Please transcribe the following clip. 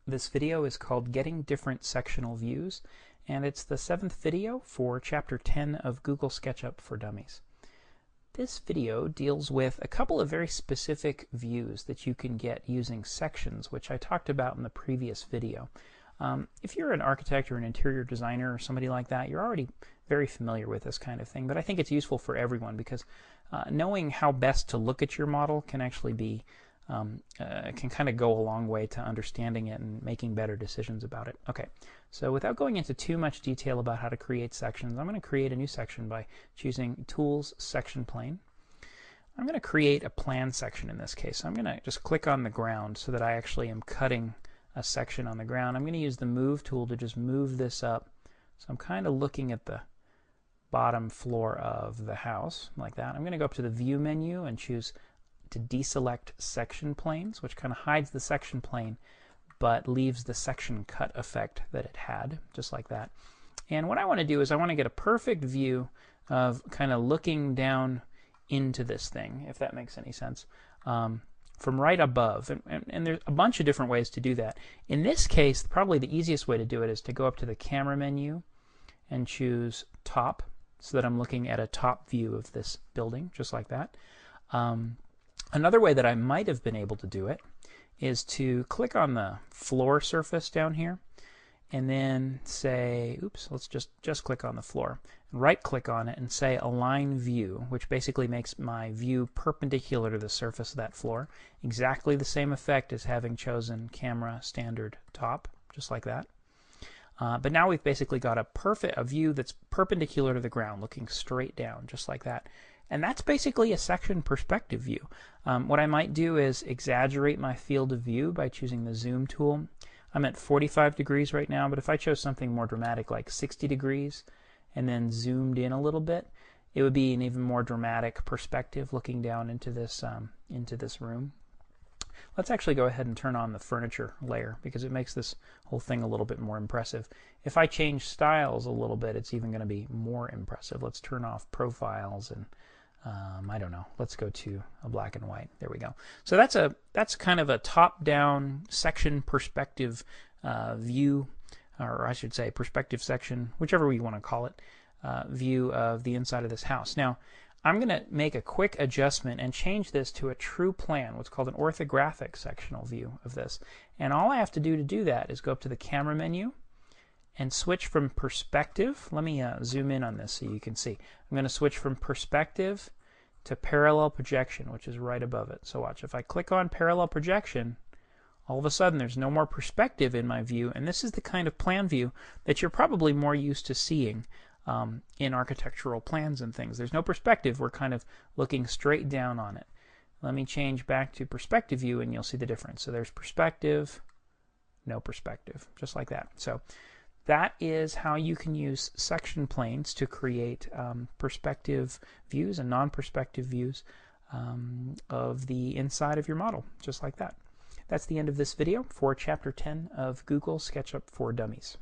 This video is called Getting Different Sectional Views, and it's the 7th video for Chapter 10 of Google SketchUp for Dummies. This video deals with a couple of very specific views that you can get using sections, which I talked about in the previous video. If you're an architect or an interior designer or somebody like that, you're already very familiar with this kind of thing, but I think it's useful for everyone because knowing how best to look at your model can actually be can kind of go a long way to understanding it and making better decisions about it. Okay, so without going into too much detail about how to create sections, I'm going to create a new section by choosing Tools, Section Plane. I'm going to create a plan section in this case. So I'm going to just click on the ground so that I actually am cutting a section on the ground. I'm going to use the Move tool to just move this up. So I'm kind of looking at the bottom floor of the house like that. I'm going to go up to the View menu and choose to deselect section planes, which kind of hides the section plane but leaves the section cut effect that it had, just like that. And what I want to do is I want to get a perfect view of kind of looking down into this thing, if that makes any sense, from right above. And there's a bunch of different ways to do that. In this case, probably the easiest way to do it is to go up to the camera menu and choose top, so that I'm looking at a top view of this building, just like that. Another way that I might have been able to do it is to click on the floor surface down here and then say, oops, let's just click on the floor. Right click on it and say Align View, which basically makes my view perpendicular to the surface of that floor. Exactly the same effect as having chosen Camera Standard Top, just like that. But now we've basically got a view that's perpendicular to the ground, looking straight down, just like that. And that's basically a section perspective view. What I might do is exaggerate my field of view by choosing the Zoom tool. I'm at 45 degrees right now, but if I chose something more dramatic like 60 degrees and then zoomed in a little bit, it would be an even more dramatic perspective looking down into this room. Let's actually go ahead and turn on the furniture layer because it makes this whole thing a little bit more impressive. If I change styles a little bit, it's even going to be more impressive. Let's turn off profiles and I don't know. Let's go to a black and white. There we go. So that's kind of a top-down section perspective view, or I should say perspective section, whichever you want to call it, view of the inside of this house. Now, I'm going to make a quick adjustment and change this to a true plan, what's called an orthographic sectional view of this. And all I have to do that is go up to the camera menu and switch from perspective. Let me zoom in on this so you can see. I'm going to switch from perspective to parallel projection, which is right above it. So watch, if I click on parallel projection, all of a sudden there's no more perspective in my view, and this is the kind of plan view that you're probably more used to seeing in architectural plans and things. There's no perspective. We're kind of looking straight down on it. Let me change back to perspective view and you'll see the difference. So there's perspective, no perspective, just like that. So that is how you can use section planes to create perspective views and non-perspective views of the inside of your model, just like that. That's the end of this video for Chapter 10 of Google SketchUp for Dummies.